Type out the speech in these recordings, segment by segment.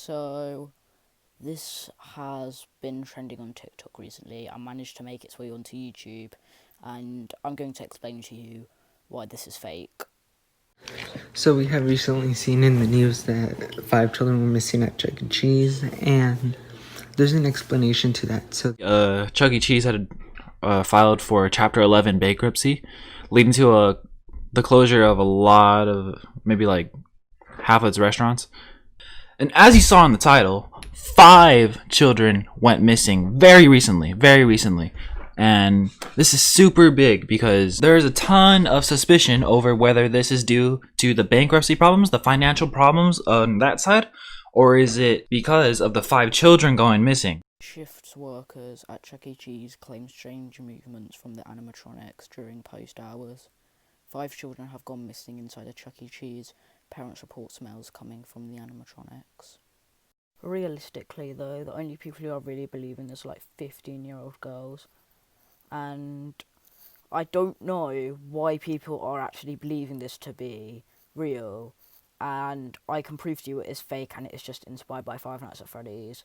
So, this has been trending on TikTok recently and managed to make its way onto YouTube, and I'm going to explain to you why this is fake. So we have recently seen in the news that 5 children were missing at Chuck E. Cheese, and there's an explanation to that. So Chuck E. Cheese had filed for Chapter 11 bankruptcy, leading to the closure of a lot of, maybe like half of its restaurants. And as you saw in the title, 5 children went missing very recently. And this is super big because there's a ton of suspicion over whether this is due to the bankruptcy problems, the financial problems on that side, or is it because of the 5 children going missing? Shifts workers at Chuck E. Cheese claim strange movements from the animatronics during post hours. 5 children have gone missing inside a Chuck E. Cheese. Parents report smells coming from the animatronics. Realistically though, the only people who are really believing this are like 15-year-old girls. And I don't know why people are actually believing this to be real, and I can prove to you it is fake and it is just inspired by Five Nights at Freddy's.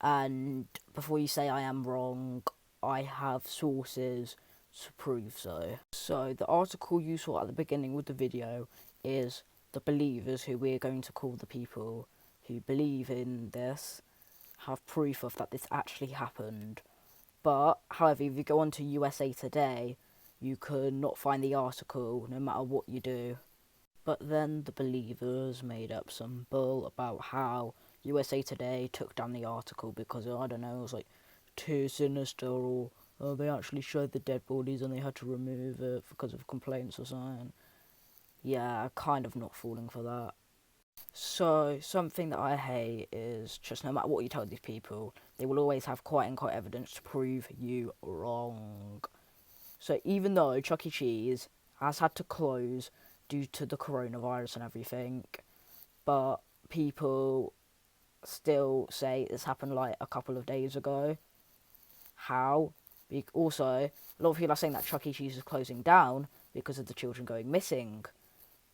And before you say I am wrong, I have sources to prove so. So the article you saw at the beginning with the video is the believers, who we're going to call the people who believe in this, have proof of that this actually happened. But, however, if you go on to USA Today, you could not find the article no matter what you do. But then the believers made up some bull about how USA Today took down the article because, I don't know, it was like too sinister, or they actually showed the dead bodies and they had to remove it because of complaints or something. Yeah, kind of not falling for that. So, something that I hate is just no matter what you tell these people, they will always have quite and quite evidence to prove you wrong. So, even though Chuck E. Cheese has had to close due to the coronavirus and everything, but people still say this happened like a couple of days ago. How? Also, a lot of people are saying that Chuck E. Cheese is closing down because of the children going missing.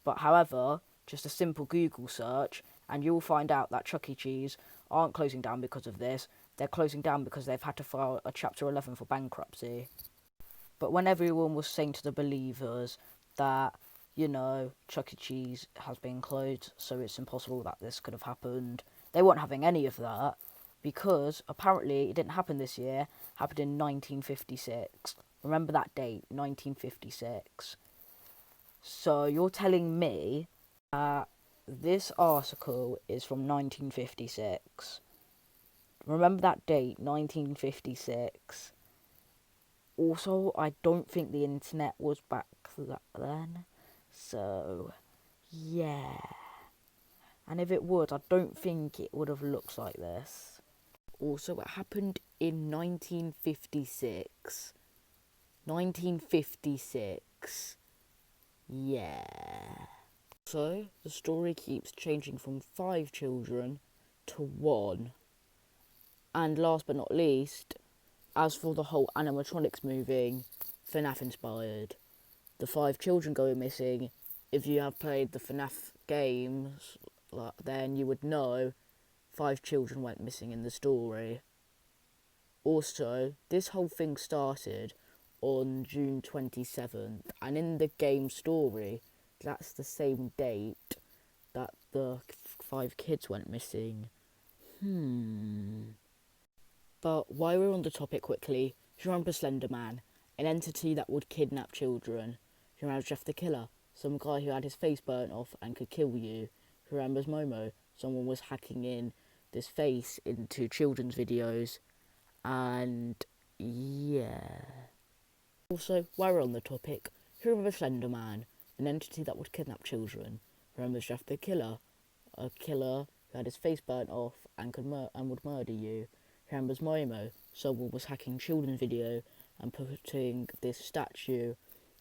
But however, just a simple Google search and you'll find out that Chuck E. Cheese aren't closing down because of this. They're closing down because they've had to file a Chapter 11 for bankruptcy. But when everyone was saying to the believers that, Chuck E. Cheese has been closed, so it's impossible that this could have happened, they weren't having any of that, because apparently it didn't happen this year, it happened in 1956. Remember that date, 1956. So you're telling me that this article is from 1956. Remember that date, 1956. Also, I don't think the internet was back then. So, yeah. And if it would, I don't think it would have looked like this. Also, it happened in 1956. 1956. Yeah. So, the story keeps changing from 5 children to 1. And last but not least, as for the whole animatronics moving, FNAF inspired. The 5 children going missing, if you have played the FNAF games, then you would know 5 children went missing in the story. Also, this whole thing started on June 27th, and in the game story, that's the same date that the 5 kids went missing. But while we're on the topic quickly, do you remember Slender Man? An entity that would kidnap children. Do you remember Jeff the Killer? Some guy who had his face burnt off and could kill you. Who remembers Momo? Someone was hacking in this face into children's videos. And yeah. Also, while we're on the topic, who remembers Slender Man? An entity that would kidnap children. Who remembers Jeff the Killer? A killer who had his face burnt off and would murder you. Who remembers Momo? Someone was hacking children's video and putting this statue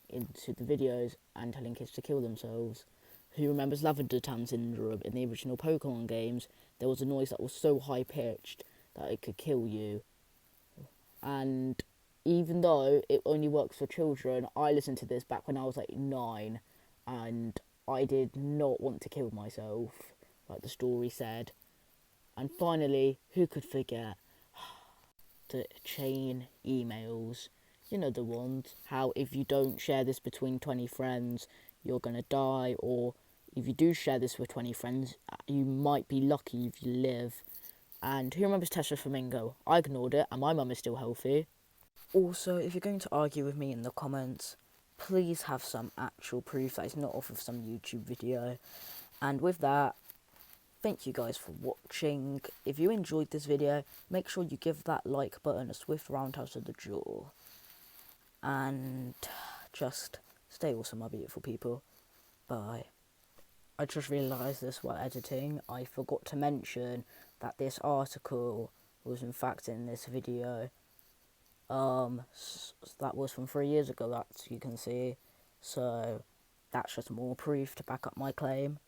into the videos and telling kids to kill themselves. Who remembers Lavender Town Syndrome? In the original Pokemon games, there was a noise that was so high pitched that it could kill you. And even though it only works for children, I listened to this back when I was like 9, and I did not want to kill myself, like the story said. And finally, who could forget the chain emails? You know the ones, how if you don't share this between 20 friends, you're gonna die, or if you do share this with 20 friends, you might be lucky if you live. And who remembers Tesla Flamingo? I ignored it, and my mum is still healthy. Also, if you're going to argue with me in the comments, please have some actual proof that it's not off of some YouTube video. And with that, thank you guys for watching. If you enjoyed this video, make sure you give that like button a swift roundhouse of the jaw. And just stay awesome, my beautiful people. Bye. I just realised this while editing. I forgot to mention that this article was in fact in this video. That was from 3 years ago, as you can see. So that's just more proof to back up my claim.